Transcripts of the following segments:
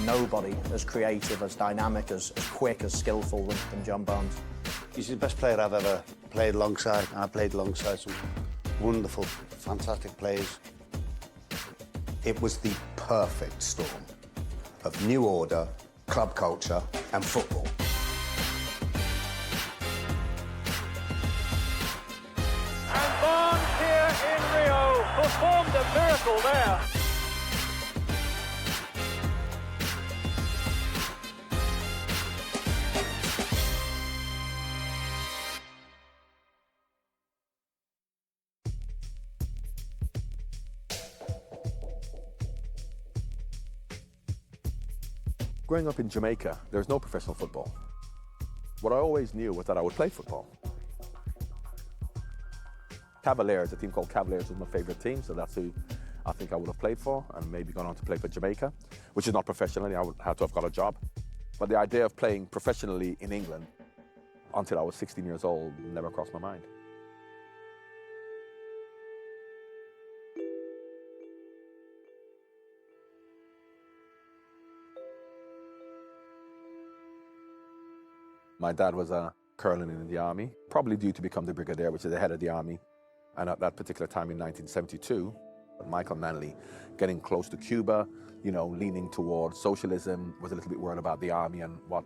nobody as creative, as dynamic, as quick, as skillful than John Barnes. He's the best player I've ever played alongside, and I played alongside some wonderful, fantastic players. It was the perfect storm of new order, club culture and football. And Barnes here in Rio performed a miracle there. Growing up in Jamaica, there's no professional football. What I always knew was that I would play football. Cavaliers, a team called Cavaliers was my favourite team, so that's who I think I would have played for, and maybe gone on to play for Jamaica, which is not professionally, I would have to have got a job. But the idea of playing professionally in England until I was 16 years old never crossed my mind. My dad was a colonel in the army, probably due to become the brigadier, which is the head of the army. And at that particular time in 1972, Michael Manley, getting close to Cuba, you know, leaning towards socialism, was a little bit worried about the army and what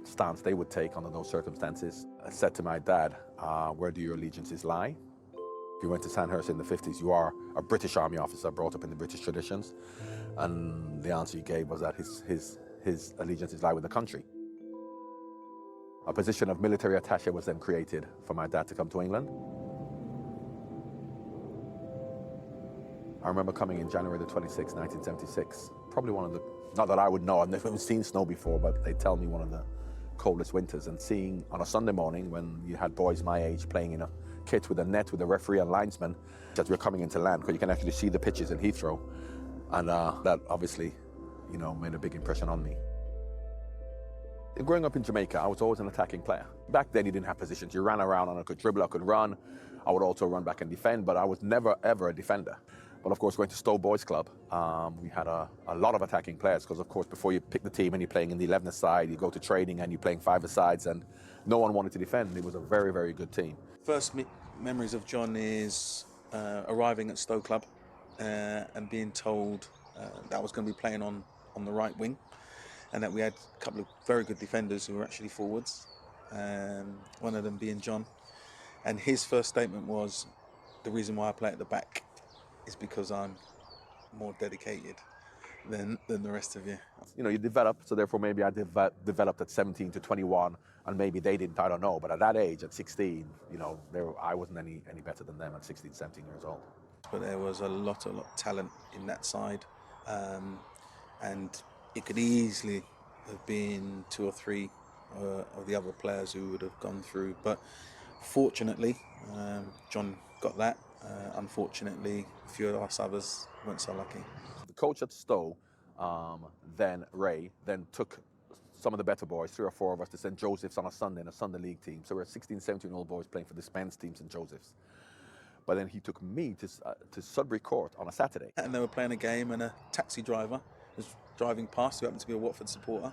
stance they would take under those circumstances. I said to my dad, where do your allegiances lie? If you went to Sandhurst in the 50s, you are a British Army officer brought up in the British traditions. And the answer he gave was that his allegiances lie with the country. A position of military attaché was then created for my dad to come to England. I remember coming in January the 26th, 1976. Probably one of the, not that I would know, I've never seen snow before, but they tell me one of the coldest winters. And seeing on a Sunday morning when you had boys my age playing in a kit with a net with a referee and linesman, that we're coming into land, because you can actually see the pitches in Heathrow. And that obviously, you know, made a big impression on me. Growing up in Jamaica, I was always an attacking player. Back then, you didn't have positions. You ran around and I could dribble, I could run. I would also run back and defend, but I was never, ever a defender. But of course, going to Stowe Boys Club, we had a lot of attacking players because, of course, before you pick the team and you're playing in the 11th side, you go to training and you're playing 5-a-sides, and no one wanted to defend. It was a very, very good team. First memories of John is arriving at Stowe Club and being told that I was going to be playing on the right wing, and that we had a couple of very good defenders who were actually forwards, one of them being John. And his first statement was, the reason why I play at the back is because I'm more dedicated than the rest of you. You know, you develop, so therefore maybe I developed at 17 to 21, and maybe they didn't, I don't know. But at that age, at 16, you know, I wasn't any better than them at 16, 17 years old. But there was a lot of talent in that side, and it could easily have been 2 or 3 of the other players who would have gone through. But fortunately, John got that. Unfortunately, a few of us others weren't so lucky. The coach at Stowe, then Ray, then took some of the better boys, 3 or 4 of us, to St. Joseph's on a Sunday in a Sunday league team. So we're 16, 17-year-old boys playing for the Spence team, St. Joseph's. But then he took me to Sudbury Court on a Saturday. And they were playing a game, and a taxi driver was driving past, who happened to be a Watford supporter,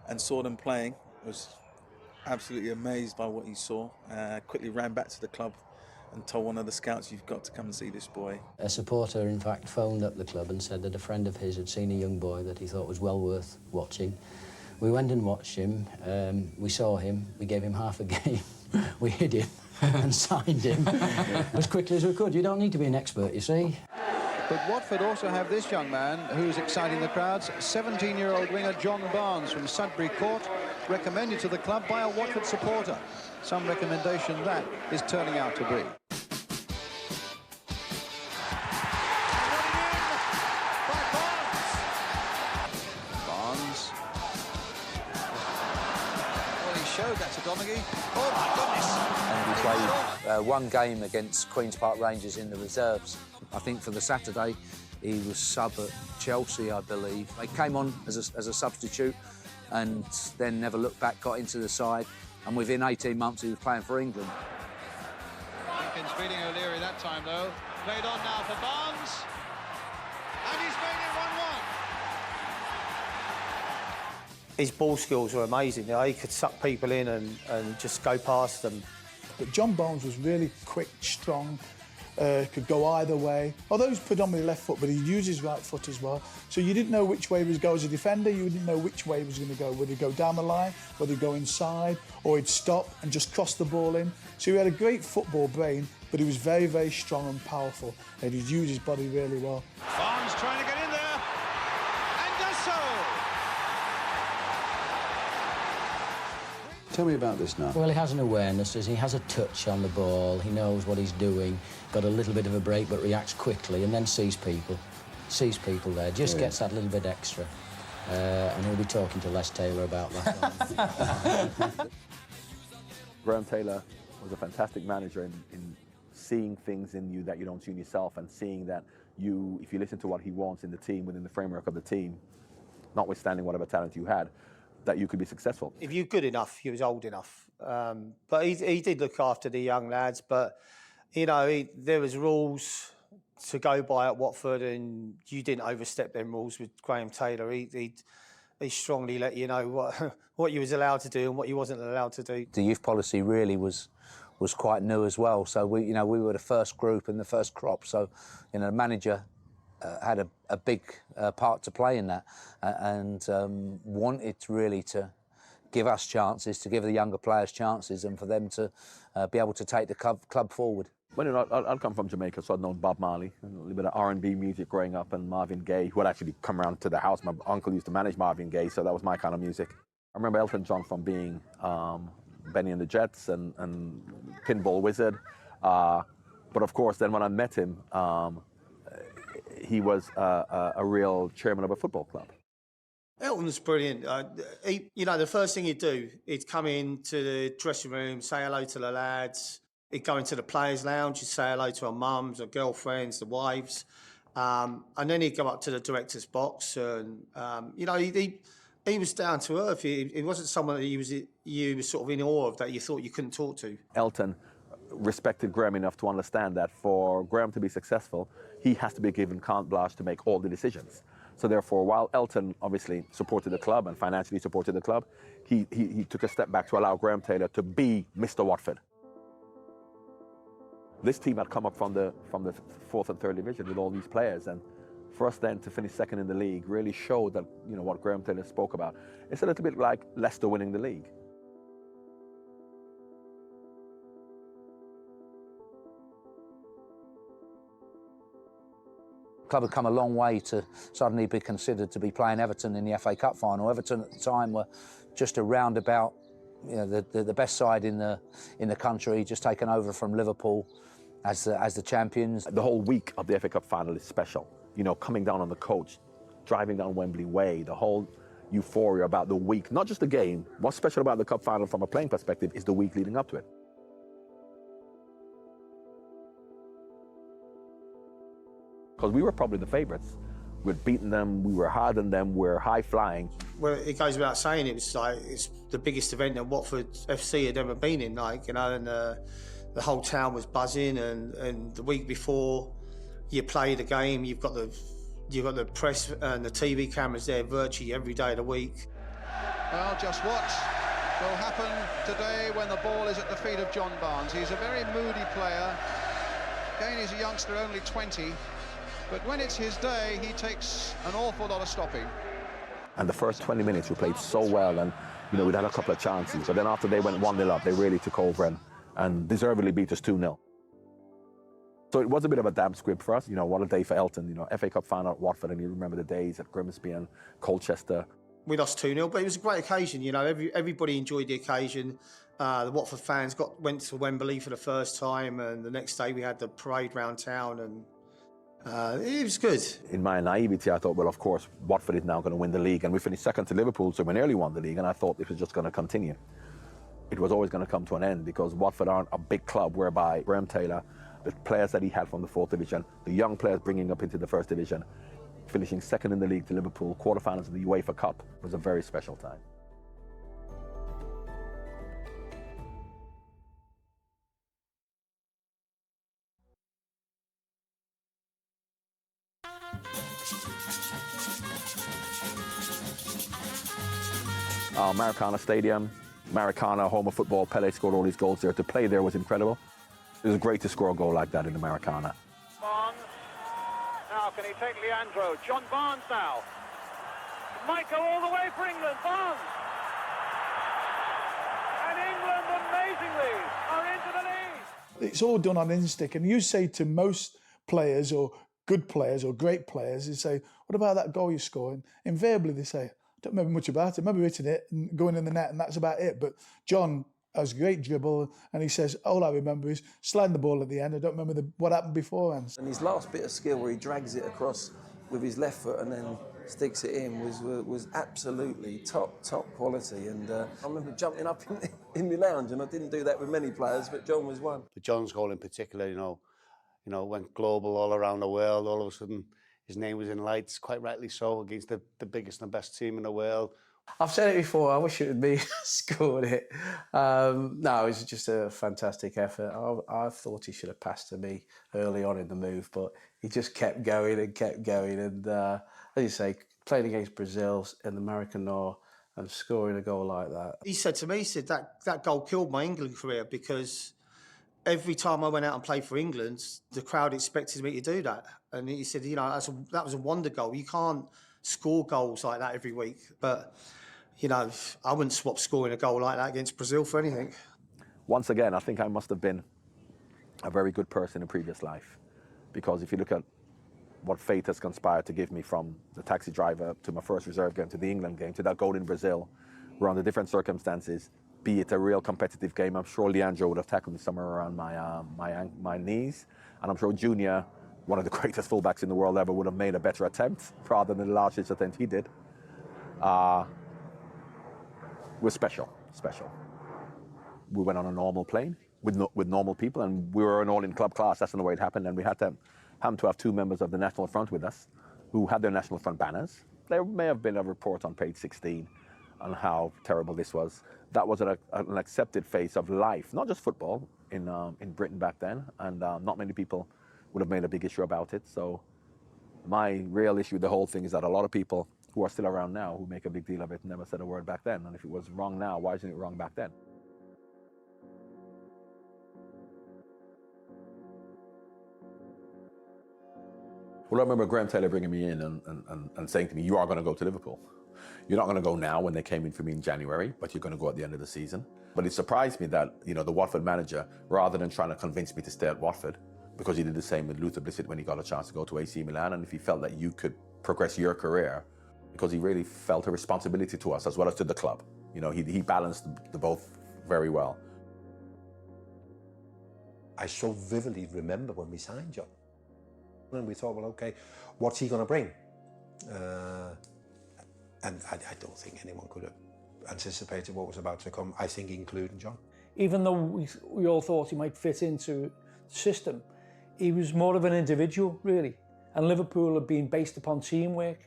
and saw them playing. Was absolutely amazed by what he saw. Quickly ran back to the club and told one of the scouts, you've got to come and see this boy. A supporter, in fact, phoned up the club and said that a friend of his had seen a young boy that he thought was well worth watching. We went and watched him, we saw him, we gave him half a game, we hid him and signed him as quickly as we could. You don't need to be an expert, you see. But Watford also have this young man who's exciting the crowds, 17-year-old winger John Barnes from Sudbury Court, recommended to the club by a Watford supporter. Some recommendation that is turning out to be. Barnes. Well, he showed that to Donaghy. Oh, my goodness. And he played one game against Queen's Park Rangers in the reserves. I think for the Saturday, he was sub at Chelsea, I believe. He came on as a substitute and then never looked back, got into the side, and within 18 months he was playing for England. Jenkins beating O'Leary that time, though. Played on now for Barnes. And he's made it 1-1. his ball skills were amazing. You know, he could suck people in and just go past them. But John Barnes was really quick, strong, could go either way. Although he was predominantly left foot, but he'd use his right foot as well. So you didn't know which way he was going as a defender, you didn't know which way he was going to go. Would he go down the line, would he go inside, or he'd stop and just cross the ball in. So he had a great football brain, but he was very, very strong and powerful, and he'd use his body really well. Barnes trying to get in there, and does so. Tell me about this now. Well, he has an awareness, he has a touch on the ball, he knows what he's doing, got a little bit of a break but reacts quickly and then sees people there, just gets that little bit extra. And he'll be talking to Les Taylor about that. Graham Taylor was a fantastic manager in seeing things in you that you don't see in yourself, and seeing that if you listen to what he wants in the team, within the framework of the team, notwithstanding whatever talent you had, that you could be successful. If you're good enough, you was old enough. But he did look after the young lads, but, you know, there was rules to go by at Watford, and you didn't overstep them rules with Graham Taylor. He strongly let you know what you was allowed to do and what you wasn't allowed to do. The youth policy really was quite new as well. So we were the first group and the first crop. So, the manager had a big part to play in that, and wanted really to give us chances, to give the younger players chances, and for them to be able to take the club forward. Well, I'll come from Jamaica, so I'd known Bob Marley, a little bit of R&B music growing up, and Marvin Gaye, who had actually come around to the house. My uncle used to manage Marvin Gaye, so that was my kind of music. I remember Elton John from being Benny and the Jets and Pinball Wizard. But of course, then when I met him, he was a real chairman of a football club. Elton's brilliant. The first thing he'd do, he'd come into the dressing room, say hello to the lads. He'd go into the players' lounge, he'd say hello to our mums, our girlfriends, the wives. And then he'd go up to the director's box. And, he was down to earth. He wasn't someone that you were sort of in awe of, that you thought you couldn't talk to. Elton respected Graham enough to understand that for Graham to be successful, he has to be given carte blanche to make all the decisions. So therefore, while Elton obviously supported the club and financially supported the club, he took a step back to allow Graham Taylor to be Mr. Watford. This team had come up from the fourth and third division with all these players, and for us then to finish second in the league really showed that, what Graham Taylor spoke about. It's a little bit like Leicester winning the league. The club had come a long way to suddenly be considered to be playing Everton in the FA Cup final. Everton at the time were just around about the best side in the country, just taken over from Liverpool as the champions. The whole week of the FA Cup final is special. Coming down on the coach, driving down Wembley Way, the whole euphoria about the week, not just the game. What's special about the cup final from a playing perspective is the week leading up to it. Because we were probably the favourites. We'd beaten them, we were harder than them, we're high-flying. Well, it goes without saying, it's the biggest event that Watford FC had ever been in, and the whole town was buzzing, and the week before you play the game, you've got the press and the TV cameras there virtually every day of the week. Well, just what will happen today when the ball is at the feet of John Barnes. He's a very moody player. Again, he's a youngster, only 20. But when it's his day, he takes an awful lot of stopping. And the first 20 minutes we played so well, and we'd had a couple of chances. But then after they went 1-0 up, they really took over and deservedly beat us 2-0. So it was a bit of a damp squib for us. What a day for Elton. FA Cup final at Watford, and you remember the days at Grimsby and Colchester. We lost 2-0, but it was a great occasion. Everybody enjoyed the occasion. The Watford fans went to Wembley for the first time, and the next day we had the parade round town, and it was good. In my naivety, I thought, well, of course, Watford is now going to win the league, and we finished second to Liverpool, so we nearly won the league, and I thought it was just going to continue. It was always going to come to an end, because Watford aren't a big club whereby Graham Taylor, the players that he had from the fourth division, the young players bringing up into the first division, finishing second in the league to Liverpool, quarterfinals of the UEFA Cup, was a very special time. Maracana Stadium, Maracana, home of football. Pele scored all these goals there. To play there was incredible. It was great to score a goal like that in the Maracana. Barnes. Now can he take Leandro? John Barnes now. Might go all the way for England. Barnes. And England, amazingly, are into the lead. It's all done on instinct. And you say to most players or good players or great players, you say, what about that goal you're scoring? Invariably they say, I don't remember much about it. I remember hitting it and going in the net and that's about it. But John has a great dribble and he says, all I remember is sliding the ball at the end. I don't remember what happened beforehand. And his last bit of skill where he drags it across with his left foot and then sticks it in was absolutely top quality. And I remember jumping up in my lounge, and I didn't do that with many players, but John was one. But John's goal in particular, you know, went global all around the world. All of a sudden, his name was in lights, quite rightly so, against the biggest and best team in the world. I've said it before, I wish it would be scored it. No, it was just a fantastic effort. I thought he should have passed to me early on in the move, but he just kept going and kept going. And as you say, playing against Brazil in the Maracana and scoring a goal like that. He said to me, he said, that goal killed my England career because every time I went out and played for England, the crowd expected me to do that. And he said, you know, that was a wonder goal. You can't score goals like that every week. But, you know, I wouldn't swap scoring a goal like that against Brazil for anything. Once again, I think I must have been a very good person in previous life. Because if you look at what fate has conspired to give me, from the taxi driver to my first reserve game to the England game to that goal in Brazil, where under different circumstances, be it a real competitive game, I'm sure Leandro would have tackled me somewhere around my knees. And I'm sure Junior, one of the greatest fullbacks in the world ever, would have made a better attempt rather than the largest attempt he did. Was special. We went on a normal plane with normal people, and we were an all-in club class. That's the way it happened. And we had to have two members of the National Front with us who had their National Front banners. There may have been a report on page 16 on how terrible this was. That was an accepted face of life, not just football, in Britain back then, and not many people would have made a big issue about it. So my real issue with the whole thing is that a lot of people who are still around now, who make a big deal of it, never said a word back then. And if it was wrong now, why isn't it wrong back then? Well, I remember Graham Taylor bringing me in and saying to me, you are going to go to Liverpool. You're not going to go now when they came in for me in January, but you're going to go at the end of the season. But it surprised me that, you know, the Watford manager, rather than trying to convince me to stay at Watford, because he did the same with Luther Blissett when he got a chance to go to AC Milan, and if he felt that you could progress your career, because he really felt a responsibility to us as well as to the club. You know, he balanced the both very well. I so vividly remember when we signed John. And we thought, well, okay, what's he going to bring? And I don't think anyone could have anticipated what was about to come, I think including John. Even though we all thought he might fit into the system, he was more of an individual, really. And Liverpool had been based upon teamwork.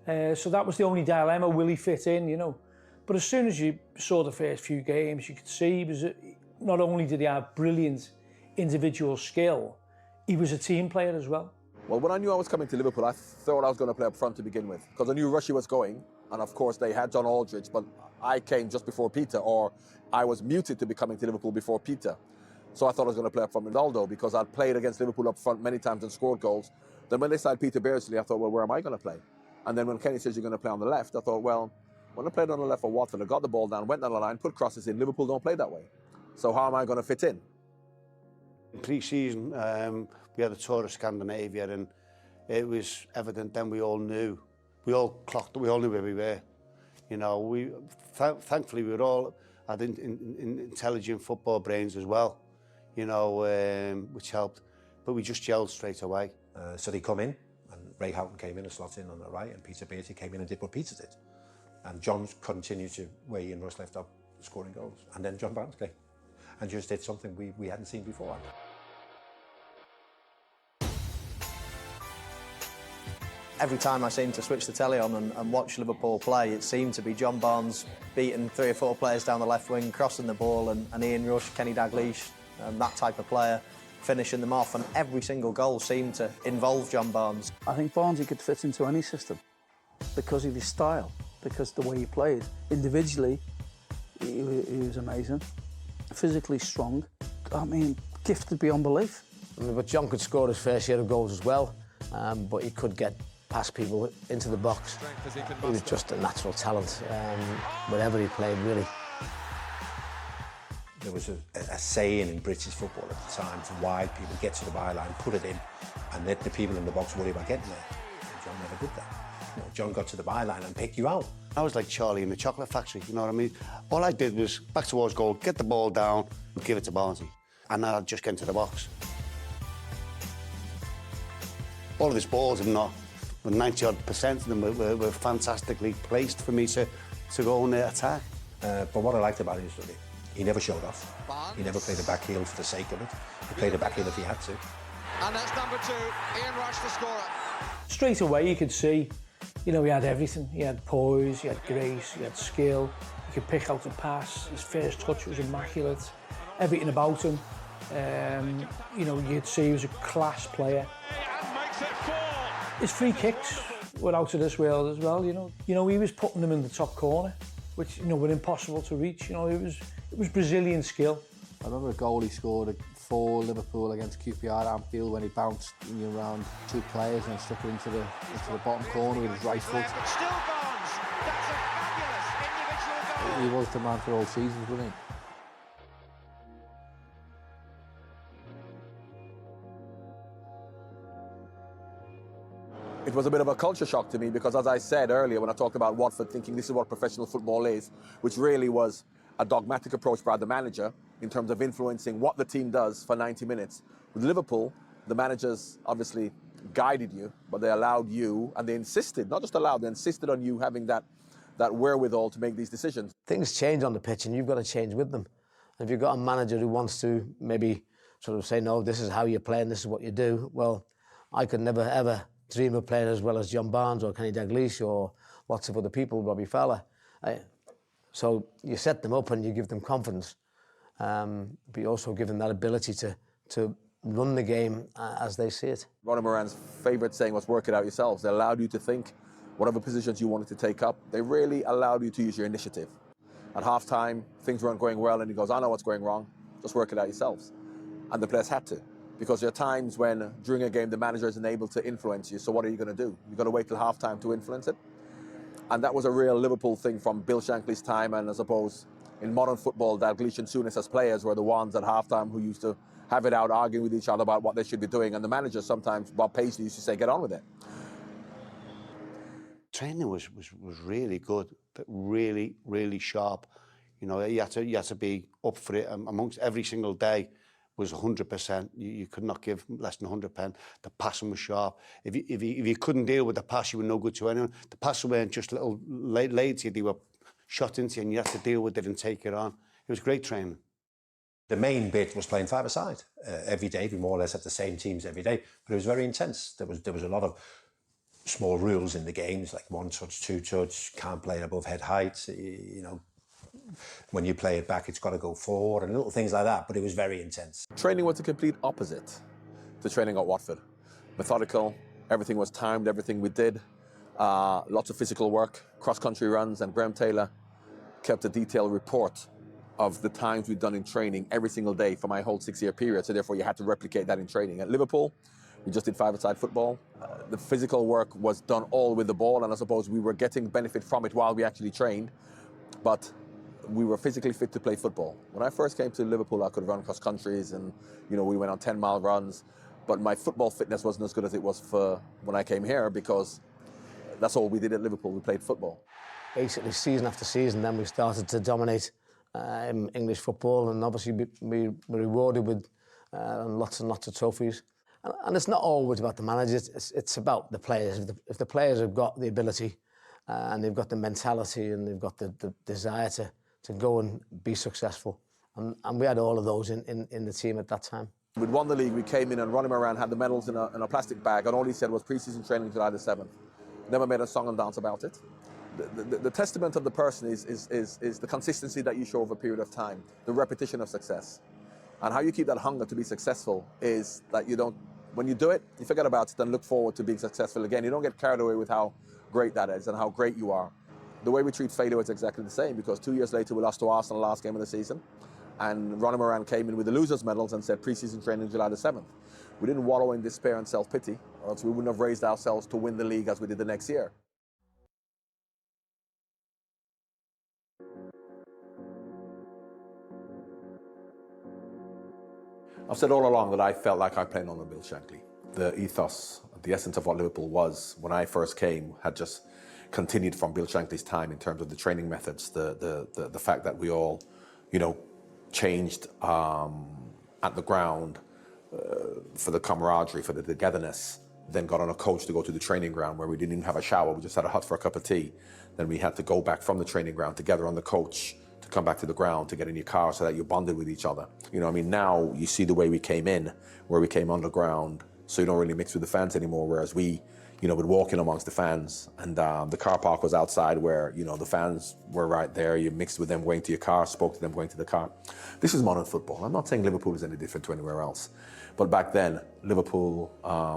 So that was the only dilemma, will he fit in, you know? But as soon as you saw the first few games, you could see he was not only did he have brilliant individual skill, he was a team player as well. Well, when I knew I was coming to Liverpool, I thought I was going to play up front to begin with, because I knew Rushy was going, and of course they had John Aldridge, but I came just before Peter, or I was muted to be coming to Liverpool before Peter. So I thought I was going to play up front with Ronaldo, because I'd played against Liverpool up front many times and scored goals. Then when they signed Peter Beardsley, I thought, well, where am I going to play? And then when Kenny says you're going to play on the left, I thought, well, when I played on the left for Watford, I got the ball down, went down the line, put crosses in. Liverpool don't play that way. So how am I going to fit in? In pre-season, we had a tour of Scandinavia, and it was evident then we all knew. We all clocked, we all knew where we were. You know, thankfully we were all had intelligent football brains as well, you know, which helped. But we just gelled straight away. So they come in, and Ray Houghton came in and slotted in on the right, and Peter Beattie came in and did what Peter did. And John continued to, where Ian Rush left off, scoring goals. And then John Barnes came and just did something we hadn't seen before. Every time I seemed to switch the telly on and watch Liverpool play, it seemed to be John Barnes beating 3 or 4 players down the left wing, crossing the ball, and Ian Rush, Kenny Dalglish, that type of player, finishing them off. And every single goal seemed to involve John Barnes. I think Barnes could fit into any system because of his style, because the way he played. Individually, he was amazing. Physically strong. I mean, gifted beyond belief. I mean, but John could score his fair share of goals as well, but he could get past people into the box. He was just a natural talent, wherever he played, really. There was a saying in British football at the time, to wide people get to the byline, put it in, and let the people in the box worry about getting there. And John never did that. You know, John got to the byline and picked you out. I was like Charlie in the chocolate factory, you know what I mean? All I did was back towards goal, get the ball down, give it to Barnsley, and then I'd just get into the box. All of his balls have not, 90-odd% of them were fantastically placed for me to go on the attack. But what I liked about him is that he never showed off. He never played a back heel for the sake of it. He played a back heel if he had to. And that's number 2, Ian Rush, the scorer. Straight away you could see, you know, he had everything. He had poise, he had grace, he had skill. He could pick out a pass. His first touch was immaculate. Everything about him. You know, you'd see he was a class player. His free kicks were out of this world as well, you know. He was putting them in the top corner, which, you know, were impossible to reach. You know, it was Brazilian skill. I remember a goal he scored for Liverpool against QPR at Anfield when he bounced around 2 players and stuck it into the bottom corner with his right foot. Still Barnes. That's a fabulous individual goal. He was the man for all seasons, wasn't he? It was a bit of a culture shock to me because, as I said earlier, when I talked about Watford thinking this is what professional football is, which really was a dogmatic approach by the manager in terms of influencing what the team does for 90 minutes. With Liverpool, the managers obviously guided you, but they allowed you, and they insisted, not just allowed, they insisted on you having that wherewithal to make these decisions. Things change on the pitch and you've got to change with them. And if you've got a manager who wants to maybe sort of say, no, this is how you play and this is what you do, well, I could never, ever dream of playing as well as John Barnes or Kenny Dalglish or lots of other people, Robbie Fowler. So you set them up and you give them confidence, but you also give them that ability to run the game as they see it. Ronnie Moran's favourite saying was work it out yourselves. They allowed you to think whatever positions you wanted to take up. They really allowed you to use your initiative. At half-time, things weren't going well and he goes, I know what's going wrong, just work it out yourselves. And the players had to. Because there are times when, during a game, the manager isn't able to influence you, so what are you going to do? You've got to wait till half-time to influence it. And that was a real Liverpool thing from Bill Shankly's time, and I suppose in modern football, Dalglish and Souness as players were the ones at half-time who used to have it out, arguing with each other about what they should be doing, and the manager sometimes, Bob Paisley, used to say, get on with it. Training was really good, but really, really sharp. You know, you had to be up for it amongst every single day. Was 100%. You could not give less than 100%. The passing was sharp. If you couldn't deal with the pass, you were no good to anyone. The passes weren't just little laid to you, they were shot into you and you had to deal with it and take it on. It was great training. The main bit was playing five-a-side every day. We more or less had the same teams every day, but it was very intense. There was a lot of small rules in the games, like 1 touch, 2 touch, can't play above head height, you know. When you play it back, it's got to go forward and little things like that, but it was very intense. Training was the complete opposite to training at Watford. Methodical, everything was timed, everything we did. Lots of physical work, cross-country runs, and Graham Taylor kept a detailed report of the times we'd done in training every single day for my whole 6-year period, so therefore you had to replicate that in training. At Liverpool, we just did five-a-side football. The physical work was done all with the ball, and I suppose we were getting benefit from it while we actually trained, but we were physically fit to play football. When I first came to Liverpool, I could run cross countries and, you know, we went on 10-mile runs, but my football fitness wasn't as good as it was for when I came here because that's all we did at Liverpool, we played football. Basically, season after season, then we started to dominate English football and obviously we were rewarded with lots and lots of trophies. And it's not always about the managers, it's about the players. If the players have got the ability and they've got the mentality and they've got the desire to go and be successful. And we had all of those in the team at that time. We'd won the league, we came in and Ronnie Moran had the medals in a plastic bag and all he said was pre-season training July the 7th. Never made a song and dance about it. The testament of the person is the consistency that you show over a period of time, the repetition of success. And how you keep that hunger to be successful is that you don't, when you do it, you forget about it and look forward to being successful again. You don't get carried away with how great that is and how great you are. the way we treat failure is exactly the same, because 2 years later we lost to Arsenal last game of the season, and Ronnie Moran came in with the losers' medals and said pre-season training July the 7th. We didn't wallow in despair and self-pity, or else we wouldn't have raised ourselves to win the league as we did the next year. I've said all along that I felt like I played under Bill Shankly. The ethos, the essence of what Liverpool was when I first came had just continued from Bill Shankly's time in terms of the training methods, the fact that we all, you know, changed at the ground for the camaraderie, for the togetherness, then got on a coach to go to the training ground where we didn't even have a shower, we just had a hut for a cup of tea. Then we had to go back from the training ground together on the coach to come back to the ground, to get in your car so that you bonded with each other. You know, I mean, now you see the way we came in, where we came underground, so you don't really mix with the fans anymore, whereas we, you know, would walk in amongst the fans, and the car park was outside where, you know, the fans were right there. You mixed with them going to your car, spoke to them going to the car. This is modern football. I'm not saying Liverpool is any different to anywhere else, but back then, Liverpool,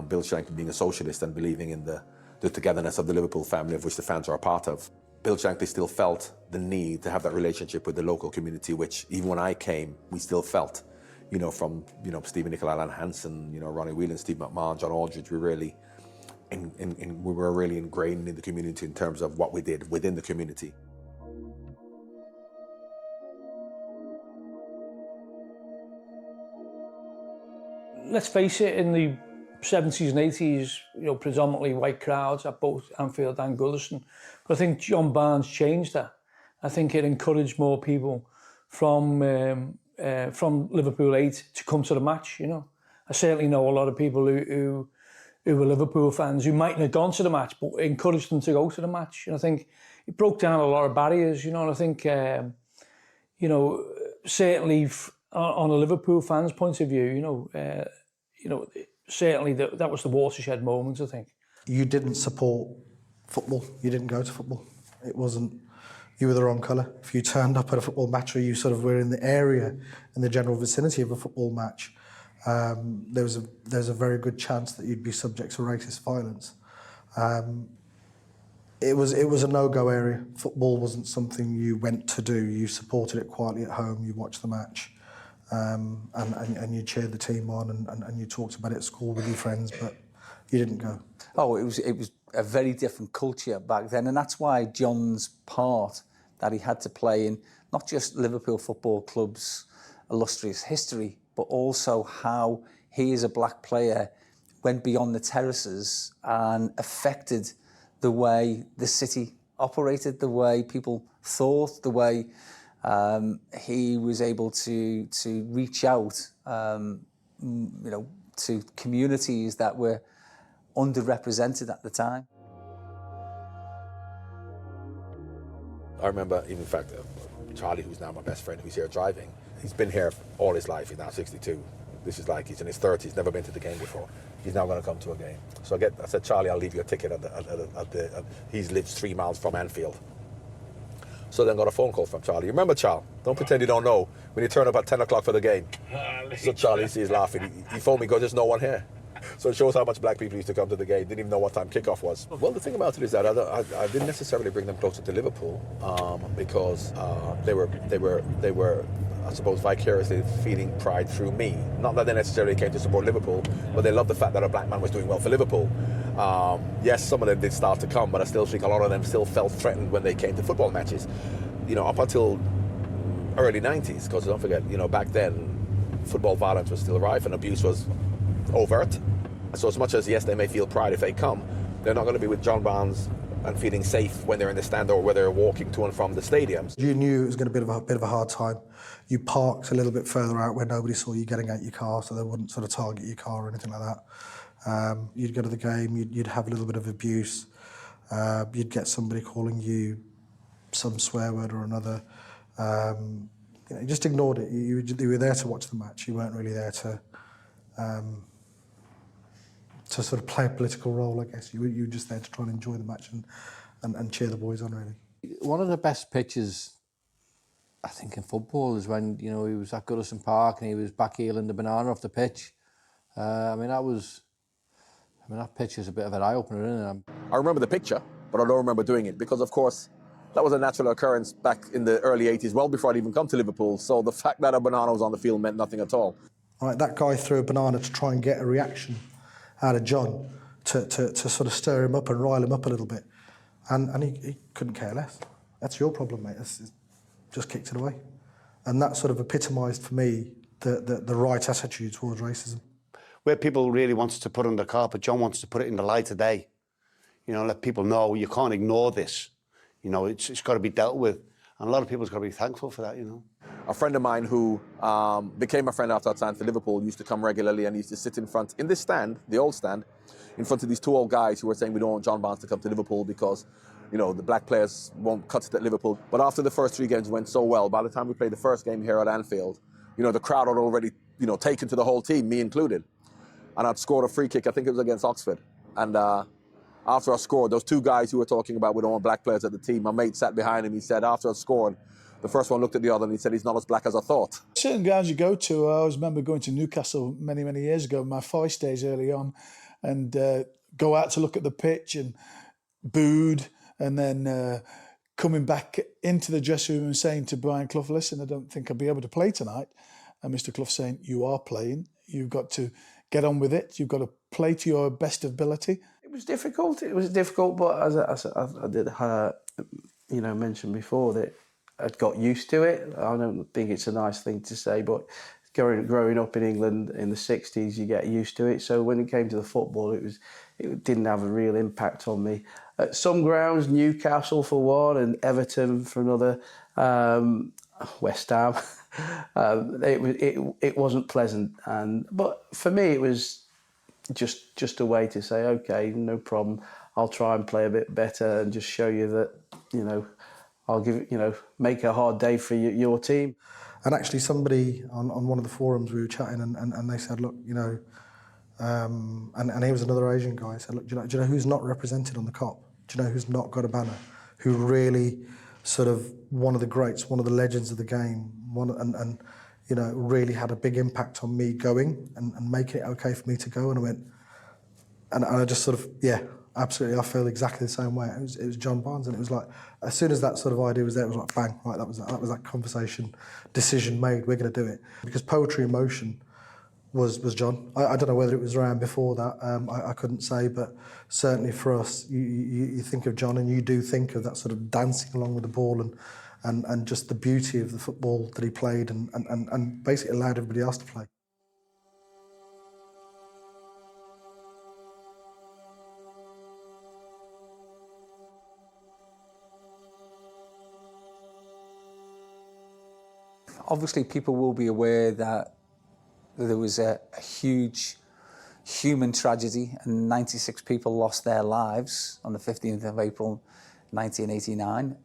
Bill Shankly being a socialist and believing in the togetherness of the Liverpool family, of which the fans are a part of, Bill Shankly still felt the need to have that relationship with the local community, which even when I came, we still felt. You know, from, you know, Stephen Nicolai, Alan Hansen, you know, Ronnie Whelan, Steve McMahon, John Aldridge, we were really ingrained in the community in terms of what we did within the community. Let's face it, in the 70s and 80s, you know, predominantly white crowds at both Anfield and Goodison. But I think John Barnes changed that. I think it encouraged more people from Liverpool 8 to come to the match, you know. I certainly know a lot of people who were Liverpool fans who mightn't have gone to the match, but encouraged them to go to the match. And I think it broke down a lot of barriers, you know, and I think, you know, certainly on a Liverpool fan's point of view, you know, certainly that was the watershed moment, I think. You didn't support football. You didn't go to football. It wasn't, you were the wrong colour. If you turned up at a football match, or you sort of were in the area, in the general vicinity of a football match, there's a very good chance that you'd be subject to racist violence. It was a no-go area. Football wasn't something you went to do. You supported it quietly at home. You watched the match, and you cheered the team on, and you talked about it at school with your friends, but you didn't go. Oh, it was a very different culture back then, and that's why John's part that he had to play in not just Liverpool Football Club's illustrious history, but also how he as a black player went beyond the terraces and affected the way the city operated, the way people thought, the way he was able to reach out, you know, to communities that were underrepresented at the time. I remember, in fact, Charlie, who's now my best friend, who's here driving, he's been here all his life. He's now 62. This is like, he's in his 30s, never been to the game before. He's now going to come to a game. So I said, Charlie, I'll leave you a ticket he lives 3 miles from Anfield. So then got a phone call from Charlie. You remember, Charlie? Don't pretend you don't know when you turn up at 10 o'clock for the game. So Charlie sees laughing. He phoned me, goes, there's no one here. So it shows how much black people used to come to the game, didn't even know what time kickoff was. Well, the thing about it is that I didn't necessarily bring them closer to Liverpool because they were, I suppose, vicariously feeling pride through me. Not that they necessarily came to support Liverpool, but they loved the fact that a black man was doing well for Liverpool. Yes, some of them did start to come, but I still think a lot of them still felt threatened when they came to football matches. You know, up until early 90s, because don't forget, you know, back then, football violence was still rife and abuse was overt. So as much as, yes, they may feel pride if they come, they're not going to be with John Barnes and feeling safe when they're in the stand or whether they're walking to and from the stadiums. You knew it was going to be a bit of a hard time. You parked a little bit further out where nobody saw you getting out your car, so they wouldn't sort of target your car or anything like that. You'd go to the game, you'd have a little bit of abuse. You'd get somebody calling you some swear word or another. You know, you just ignored it. You were there to watch the match. You weren't really there to sort of play a political role, I guess. You were just there to try and enjoy the match and cheer the boys on, really. One of the best pitches, I think, in football is when, you know, he was at Goodison Park and he was backheeling the banana off the pitch. I mean, that pitch is a bit of an eye-opener, isn't it? I remember the picture, but I don't remember doing it because, of course, That was a natural occurrence back in the early 80s, well before I'd even come to Liverpool. So the fact that a banana was on the field meant nothing at all. Right, that guy threw a banana to try and get a reaction out of John to sort of stir him up and rile him up a little bit. And he couldn't care less. That's your problem, mate. Just kicked it away. And that sort of epitomised for me the right attitude towards racism. Where people really wanted to put it on the carpet, John wants to put it in the light of day. You know, let people know you can't ignore this. You know, it's got to be dealt with. And a lot of people's got to be thankful for that, you know. A friend of mine who became a friend after I signed for Liverpool used to come regularly, and he used to sit in front, in this stand, the old stand, in front of these two old guys who were saying we don't want John Barnes to come to Liverpool because, you know, the black players won't cut it at Liverpool. But after the first 3 games went so well, by the time we played the first game here at Anfield, you know, the crowd had already, you know, taken to the whole team, me included. And I'd scored a free kick, I think it was against Oxford. And after I scored, those 2 guys who were talking about we don't want black players at the team, my mate sat behind him, he said, after I scored, the first one looked at the other and he said, he's not as black as I thought. Certain grounds you go to, I always remember going to Newcastle many, many years ago, my Forest days early on, and go out to look at the pitch and booed, and then coming back into the dressing room and saying to Brian Clough, listen, I don't think I'll be able to play tonight. And Mr. Clough saying, you are playing, you've got to get on with it, you've got to play to your best ability. It was difficult. It was difficult, but as I did, you know, mention before that I'd got used to it. I don't think it's a nice thing to say, but growing up in England in the 60s, you get used to it. So when it came to the football, it didn't have a real impact on me. At some grounds, Newcastle for one, and Everton for another, West Ham, it wasn't pleasant. But for me, it was just a way to say, okay, no problem. I'll try and play a bit better and just show you that, you know, I'll give it, you know, make a hard day for your team. And actually somebody on one of the forums, we were chatting and they said, look, you know, and he was another Asian guy, said, look, do you know who's not represented on the Kop? Do you know who's not got a banner? Who really sort of one of the greats, one of the legends of the game, and you know, really had a big impact on me going and making it okay for me to go. And I went, and I just sort of, yeah, absolutely, I feel exactly the same way. It was John Barnes, and it was like, as soon as that sort of idea was there, it was like, bang, right, that was that conversation, decision made, we're going to do it. Because Poetry in Motion was John. I don't know whether it was around before that, I couldn't say, but certainly for us, you think of John and you do think of that sort of dancing along with the ball and just the beauty of the football that he played and basically allowed everybody else to play. Obviously, people will be aware that there was a huge human tragedy and 96 people lost their lives on the 15th of April 1989.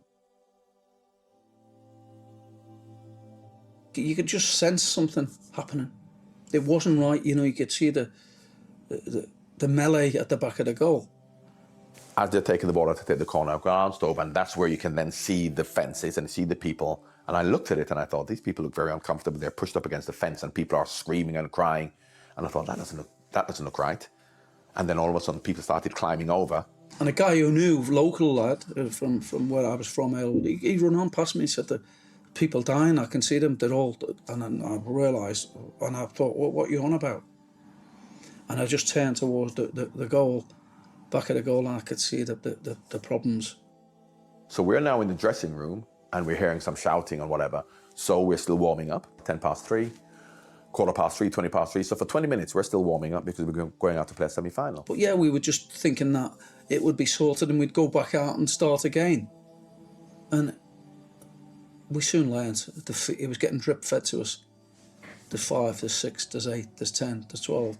You could just sense something happening. It wasn't right, you know, you could see the melee at the back of the goal. As they're taking the ball out to take the corner, I've gone Armstove, and that's where you can then see the fences and see the people. And I looked at it and I thought, these people look very uncomfortable. They're pushed up against the fence and people are screaming and crying. And I thought, that doesn't look right. And then all of a sudden people started climbing over. And a guy who knew, local lad from where I was from, he ran on past me and said, the people dying, I can see them, they're all, and then I realised, and I thought, what are you on about? And I just turned towards the goal, back of the goal, and I could see the problems. So we're now in the dressing room and we're hearing some shouting and whatever. So we're still warming up, 3:10, 3:15, 3:20. So for 20 minutes, we're still warming up because we're going out to play a semi-final. But yeah, we were just thinking that it would be sorted and we'd go back out and start again. And we soon learned it was getting drip fed to us. There's 5, there's 6, there's 8, there's 10, there's 12.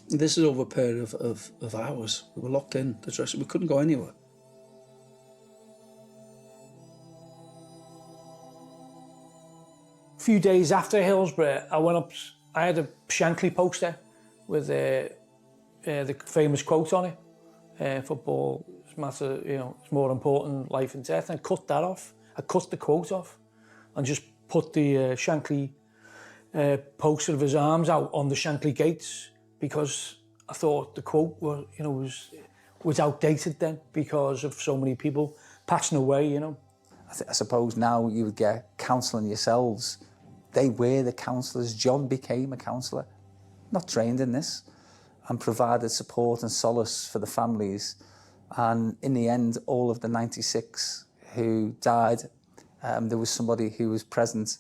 This is over a period of hours. We were locked in the dressing. We couldn't go anywhere. A few days after Hillsborough, I went up, I had a Shankly poster with the famous quote on it, football matter, you know, it's more important, life and death, and I cut that off. I cut the quote off and just put the Shankly poster of his arms out on the Shankly gates because I thought the quote was outdated then because of so many people passing away, you know. I suppose now you would get counselling yourselves. They were the counsellors. John became a counsellor, not trained in this, and provided support and solace for the families. And in the end, all of the 96 who died, there was somebody who was present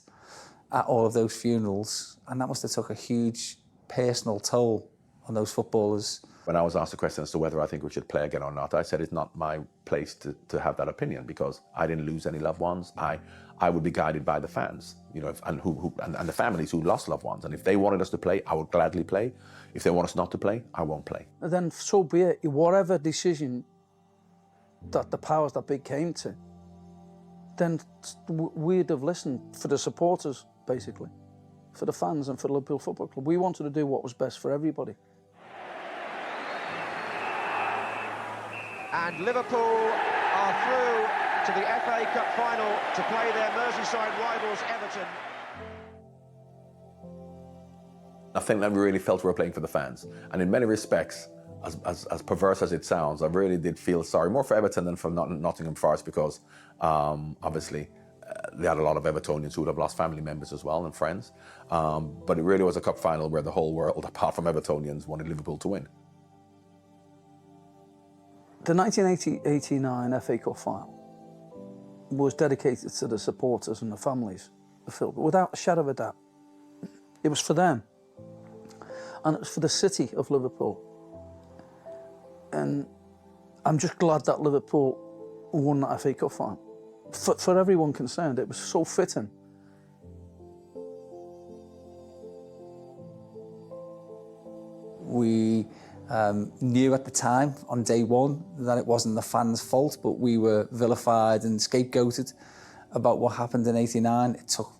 at all of those funerals, and that must have took a huge personal toll on those footballers. When I was asked the question as to whether I think we should play again or not, I said it's not my place to have that opinion, because I didn't lose any loved ones. I would be guided by the fans, you know, and the families who lost loved ones. And if they wanted us to play, I would gladly play. If they want us not to play, I won't play. And then so be it. Whatever decision that the powers that be came to, then we'd have listened for the supporters, basically, for the fans and for the Liverpool Football Club. We wanted to do what was best for everybody. And Liverpool are through to the FA Cup final to play their Merseyside rivals Everton. I think that we really felt we were playing for the fans. And in many respects, as perverse as it sounds, I really did feel sorry, more for Everton than for Nottingham Forest, because obviously they had a lot of Evertonians who would have lost family members as well and friends. But it really was a cup final where the whole world, apart from Evertonians, wanted Liverpool to win. The 1989 FA Cup final was dedicated to the supporters and the families of Liverpool, without a shadow of a doubt. It was for them, and it was for the city of Liverpool. And I'm just glad that Liverpool won that FA Cup final. For everyone concerned, it was so fitting. We knew at the time, on day one, that it wasn't the fans' fault, but we were vilified and scapegoated about what happened in '89. It took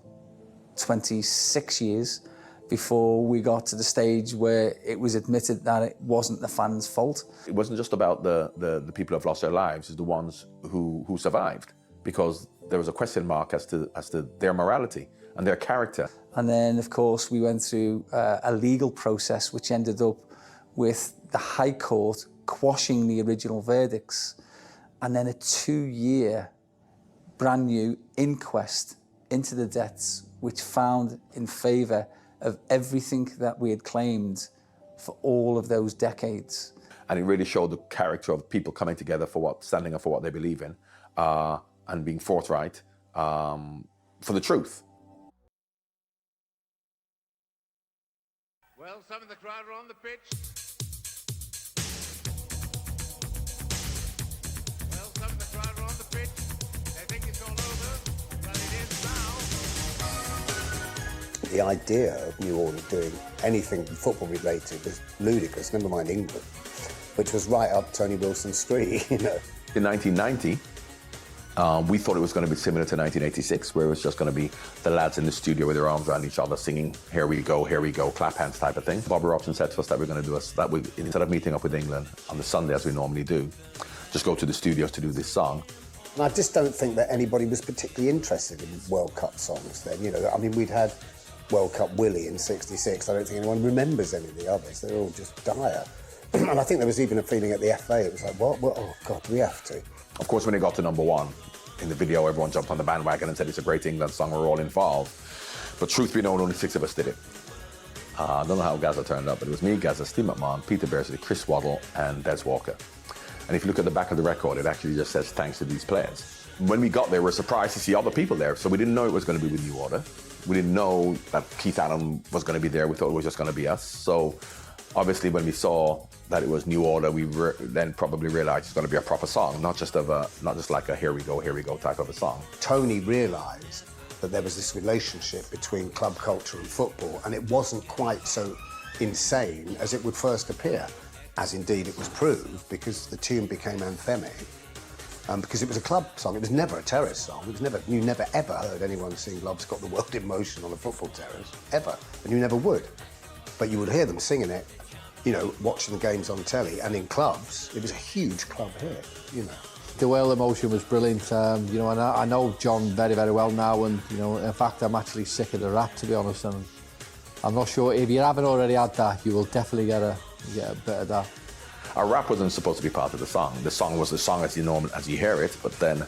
26 years before we got to the stage where it was admitted that it wasn't the fans' fault. It wasn't just about the people who have lost their lives, it's the ones who survived, because there was a question mark as to their morality and their character. And then, of course, we went through a legal process which ended up with the High Court quashing the original verdicts, and then a 2-year brand new inquest into the deaths, which found in favour of everything that we had claimed for all of those decades. And it really showed the character of people coming together standing up for what they believe in, and being forthright for the truth. Well, some of the crowd are on the pitch. Well, some of the crowd are on the pitch. They think it's all over, but it is now. The idea of New Order doing anything football related was ludicrous, never mind England, which was right up Tony Wilson's street, you know. In 1990, we thought it was going to be similar to 1986, where it was just going to be the lads in the studio with their arms around each other singing, here we go, clap hands type of thing. Bobby Robson said to us that we're going to do that instead of meeting up with England on the Sunday as we normally do, just go to the studios to do this song. And I just don't think that anybody was particularly interested in World Cup songs then, you know. I mean, we'd had World Cup Willie in '66. I don't think anyone remembers any of the others. They're all just dire. And I think there was even a feeling at the FA, it was like, what? Oh, God, do we have to? Of course, when it got to #1, in the video, everyone jumped on the bandwagon and said it's a great England song, we're all involved. But truth be known, only 6 of us did it. I don't know how Gazza turned up, but it was me, Gazza, Steve McMahon, Peter Beardsley, Chris Waddle, and Des Walker. And if you look at the back of the record, it actually just says thanks to these players. When we got there, we were surprised to see other people there, so we didn't know it was going to be with New Order. We didn't know that Keith Adam was going to be there. We thought it was just going to be us. So obviously, when we saw that it was New Order, we then probably realised it's going to be a proper song, not just like a here we go type of a song. Tony realised that there was this relationship between club culture and football, and it wasn't quite so insane as it would first appear, as indeed it was proved, because the tune became anthemic, because it was a club song. It was never a terrace song. You never ever heard anyone sing "Love's Got the World in Motion" on a football terrace, ever, and you never would. But you would hear them singing it, you know, watching the games on telly, and in clubs, it was a huge club hit, you know. The World Emotion was brilliant, you know, and I know John very, very well now, and, you know, in fact, I'm actually sick of the rap, to be honest, and I'm not sure, if you haven't already had that, you will definitely get a bit of that. Our rap wasn't supposed to be part of the song. The song was the song as you hear it, but then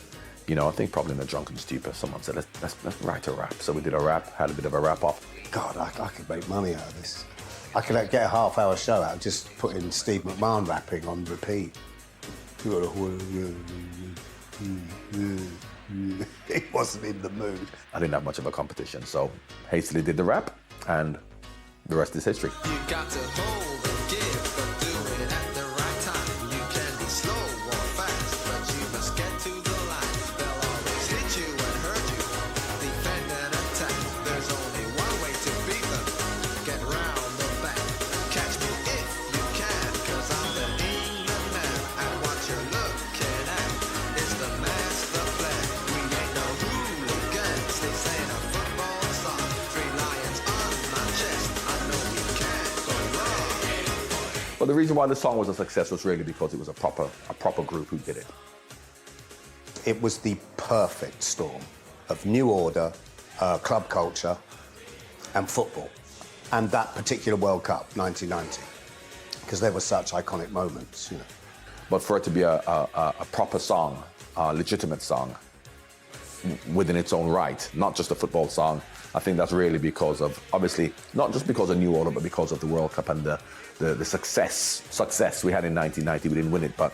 You know, I think probably in a drunken stupor, someone said, let's write a rap. So we did a rap, had a bit of a rap off. God, I could make money out of this. I could get a half-hour show out just putting Steve McMahon rapping on repeat. He wasn't in the mood. I didn't have much of a competition, so hastily did the rap, and the rest is history. You got to hold and give, but do it at the right time. You can be slow or fast, but you must get to the line. They'll always hit you and hurt you. Defend and attack. There's only one way to beat them. Get round the back. Catch me if you can, cause I'm the England man. And what you're looking at is the master plan. We ain't no hooligans. This ain't a football song. 3 lions on my chest. I know you can't go wrong. But the reason why the song was a success was really because it was a proper group who did it. It was the perfect storm of new order, club culture, and football. And that particular World Cup, 1990, because there were such iconic moments, you know. But for it to be a proper song, a legitimate song, within its own right, not just a football song, I think that's really because of, obviously, not just because of New Order, but because of the World Cup and the success we had in 1990. We didn't win it, but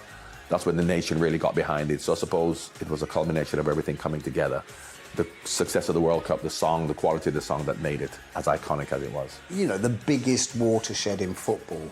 that's when the nation really got behind it. So I suppose it was a culmination of everything coming together. The success of the World Cup, the song, the quality of the song that made it as iconic as it was. You know, the biggest watershed in football,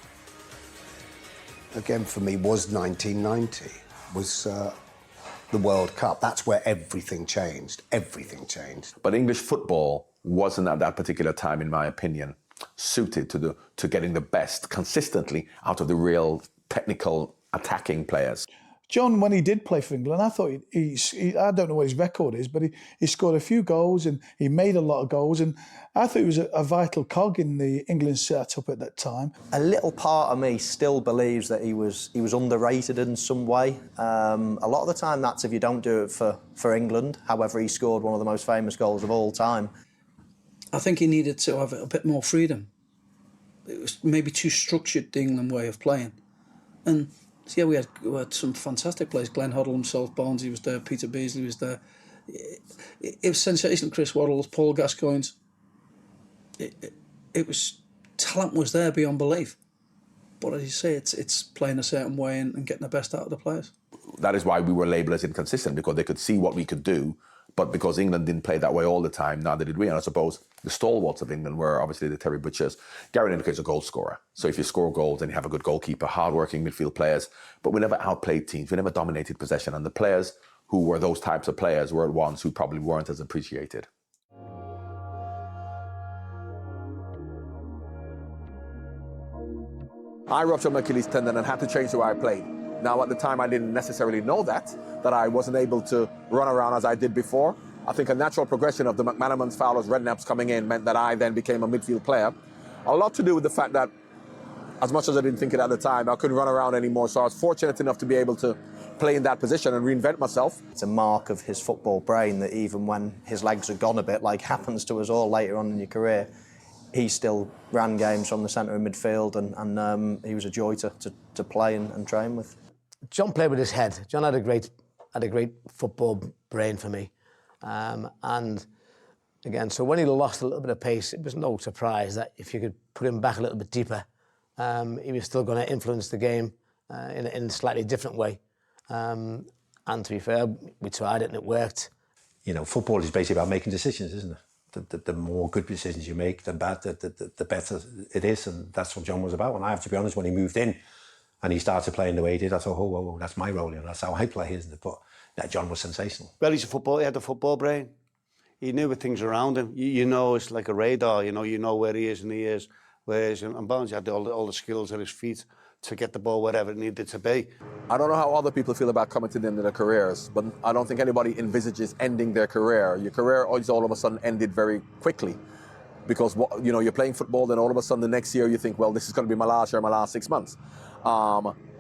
again for me, was 1990, was the World Cup. That's where everything changed. Everything changed. But English football wasn't at that particular time, in my opinion, suited to getting the best consistently out of the real technical attacking players. John, when he did play for England, I thought he I don't know what his record is, but he scored a few goals and he made a lot of goals. And I thought he was a vital cog in the England setup at that time. A little part of me still believes that he was underrated in some way. A lot of the time that's if you don't do it for England. However, he scored one of the most famous goals of all time. I think he needed to have a bit more freedom. It was maybe too structured, the England way of playing. And yeah, we had some fantastic players. Glenn Hoddle himself, Barnsley was there, Peter Beasley was there. It was sensational. Chris Waddle, Paul Gascoigne. It was, talent was there beyond belief. But as you say, it's playing a certain way and getting the best out of the players. That is why we were labelled as inconsistent, because they could see what we could do, but because England didn't play that way all the time, neither did we. And I suppose the stalwarts of England were obviously the Terry Butchers. Gary Lineker is a goal scorer. So if you score goals, then you have a good goalkeeper, hard-working midfield players. But we never outplayed teams. We never dominated possession. And the players who were those types of players were the ones who probably weren't as appreciated. I ruptured my Achilles tendon and had to change the way I played. Now, at the time, I didn't necessarily know that I wasn't able to run around as I did before. I think a natural progression of the McManamans, Fowlers, Redknaps coming in meant that I then became a midfield player. A lot to do with the fact that, as much as I didn't think it at the time, I couldn't run around anymore. So I was fortunate enough to be able to play in that position and reinvent myself. It's a mark of his football brain that even when his legs are gone a bit, like happens to us all later on in your career, he still ran games from the centre of midfield and he was a joy to play and train with. John played with his head. John had a great football brain for me. And again, so when he lost a little bit of pace, it was no surprise that if you could put him back a little bit deeper, he was still going to influence the game in a slightly different way. And to be fair, we tried it and it worked. You know, football is basically about making decisions, isn't it? The more good decisions you make, the better it is. And that's what John was about. And I have to be honest, when he moved in and he started playing the way he did, I thought, oh, whoa, that's my role, and that's how I play, isn't it? But yeah, John was sensational. Well, he had the football brain. He knew the things around him. You know, it's like a radar, you know where he is and he is. Whereas, and Barnes had all the skills at his feet to get the ball wherever it needed to be. I don't know how other people feel about coming to the end of their careers, but I don't think anybody envisages ending their career. Your career is all of a sudden ended very quickly because, you're playing football, then all of a sudden the next year you think, well, this is going to be my last year, my last 6 months.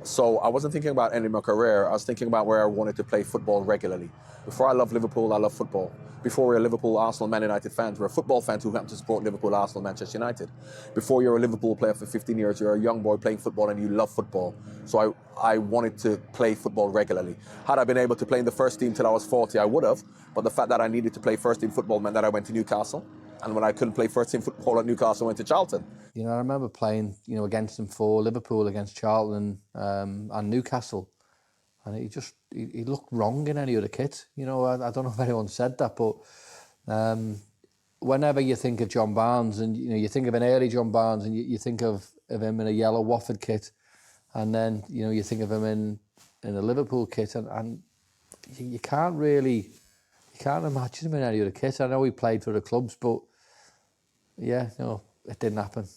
So I wasn't thinking about ending my career. I was thinking about where I wanted to play football regularly. Before I loved Liverpool, I loved football. Before we were Liverpool, Arsenal, Man United fans, we're football fans who happen to support Liverpool, Arsenal, Manchester United. Before you're a Liverpool player for 15 years, you're a young boy playing football and you love football. So I wanted to play football regularly. Had I been able to play in the first team till I was 40, I would have. But the fact that I needed to play first team football meant that I went to Newcastle. And when I couldn't play first team football at Newcastle, I went to Charlton. You know, I remember playing, you know, against him for Liverpool, against Charlton and Newcastle. And he looked wrong in any other kit. You know, I don't know if anyone said that, but whenever you think of John Barnes and, you know, you think of an early John Barnes and you think of him in a yellow Watford kit, and then, you know, you think of him in a Liverpool kit, and you can't imagine him in any other kit. I know he played for the clubs, but yeah, no, it didn't happen.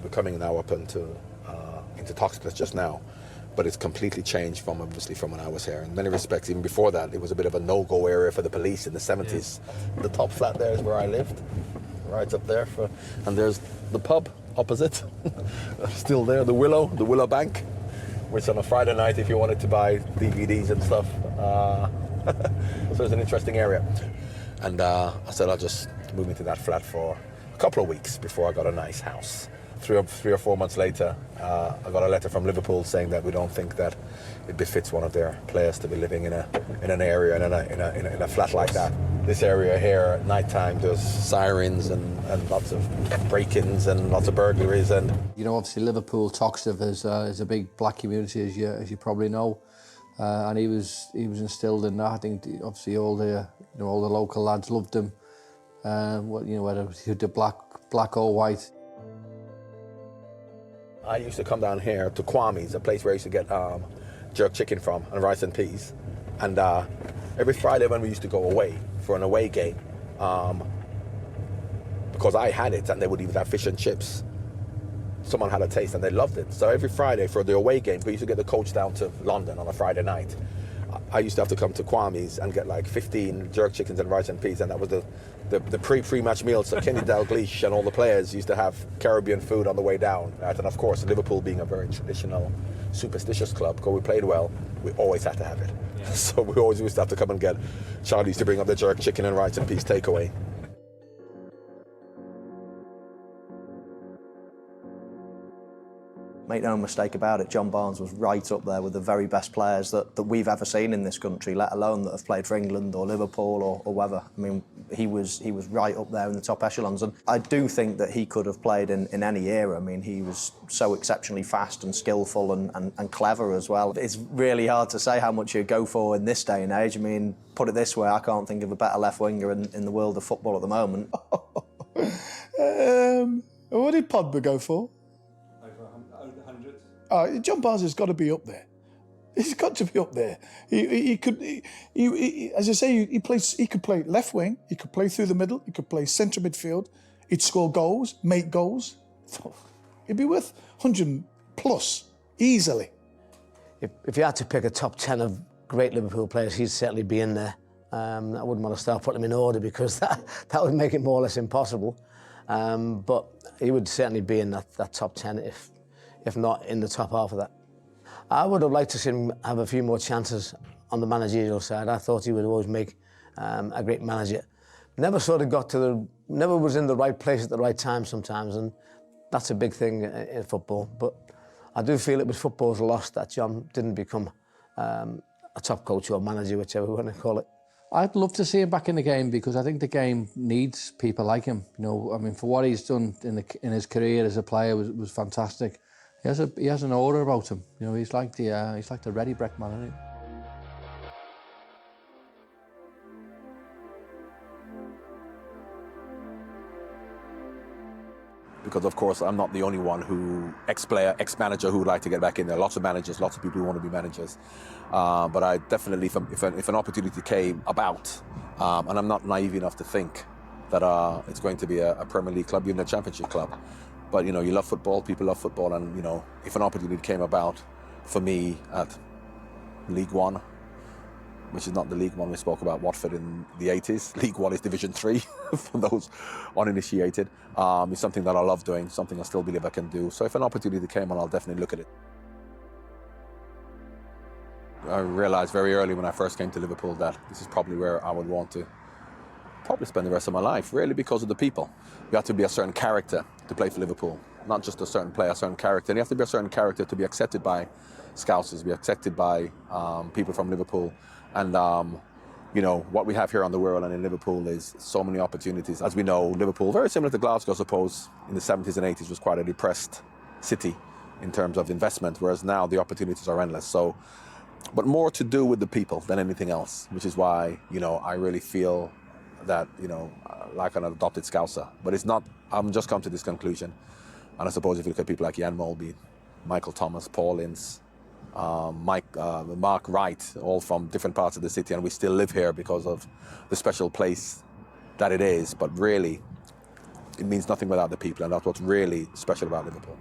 We're coming now up into Toxteth just now, but it's completely changed from when I was here. In many respects, even before that, it was a bit of a no-go area for the police in the 70s. Yeah. The top flat there is where I lived, right up there, and there's the pub opposite, still there, the Willow Bank, which on a Friday night, if you wanted to buy DVDs and stuff, so it's an interesting area. And I said I'll just move into that flat for a couple of weeks before I got a nice house. 3 or 4 months later, I got a letter from Liverpool saying that we don't think that it befits one of their players to be living in an area in a flat like that. This area here at night time, there's sirens and lots of break-ins and lots of burglaries. And you know, obviously Liverpool, Toxteth is a big black community, as you probably know, and he was instilled in that. I think obviously all the local lads loved him. Whether he was black or white. I used to come down here to Kwame's, a place where I used to get jerk chicken from and rice and peas. And every Friday when we used to go away for an away game, because I had it and they would even have fish and chips, someone had a taste and they loved it. So every Friday for the away game, we used to get the coach down to London on a Friday night. I used to have to come to Kwame's and get like 15 jerk chickens and rice and peas, and that was the pre-match meal. So Kenny Dalglish and all the players used to have Caribbean food on the way down. And of course, Liverpool being a very traditional, superstitious club, because we played well, we always had to have it. Yeah. So we always used to have to come and get. Charlie used to bring up the jerk chicken and rice and peas takeaway. Make no mistake about it, John Barnes was right up there with the very best players that we've ever seen in this country, let alone that have played for England or Liverpool or whether. I mean, he was right up there in the top echelons. And I do think that he could have played in any era. I mean, he was so exceptionally fast and skillful and clever as well. It's really hard to say how much you go for in this day and age. I mean, put it this way, I can't think of a better left winger in the world of football at the moment. What did Pogba go for? John Barnes has got to be up there. He's got to be up there. He could, as I say, he could play left wing. He could play through the middle. He could play centre midfield. He'd score goals, make goals. He'd be worth 100 plus easily. If you had to pick a top 10 of great Liverpool players, he'd certainly be in there. I wouldn't want to start putting them in order because that would make it more or less impossible. But he would certainly be in that top 10 if not in the top half of that. I would have liked to see him have a few more chances on the managerial side. I thought he would always make a great manager. Never sort of never was in the right place at the right time sometimes, and that's a big thing in football. But I do feel it was football's loss that John didn't become a top coach or manager, whichever you want to call it. I'd love to see him back in the game because I think the game needs people like him. You know, I mean, for what he's done in his career as a player was fantastic. He has an aura about him. You know, he's like the Ready Breck man, isn't he? Because of course I'm not the only one ex-player, ex-manager who would like to get back in there. Lots of managers, lots of people who want to be managers. But I definitely, if an opportunity came about, and I'm not naive enough to think that it's going to be a Premier League club, even a Championship club. But you know, you love football, people love football, and you know, if an opportunity came about for me at League One, which is not the League One we spoke about, Watford in the 80s. League One is Division 3 for those uninitiated. It's something that I love doing, something I still believe I can do. So if an opportunity came on, I'll definitely look at it. I realised very early when I first came to Liverpool that this is probably where I would want to probably spend the rest of my life, really because of the people. You have to be a certain character to play for Liverpool, not just a certain player, a certain character. And you have to be a certain character to be accepted by Scousers, be accepted by people from Liverpool. And, you know, what we have here on the world and in Liverpool is so many opportunities. As we know, Liverpool, very similar to Glasgow, I suppose, in the 70s and 80s was quite a depressed city in terms of investment, whereas now the opportunities are endless. So, but more to do with the people than anything else, which is why, you know, I really feel that, you know, like an adopted Scouser. But it's not, I'm just come to this conclusion. And I suppose if you look at people like Ian Mulby, Michael Thomas, Paul Ince, Mark Wright, all from different parts of the city, and we still live here because of the special place that it is. But really, it means nothing without the people, and that's what's really special about Liverpool.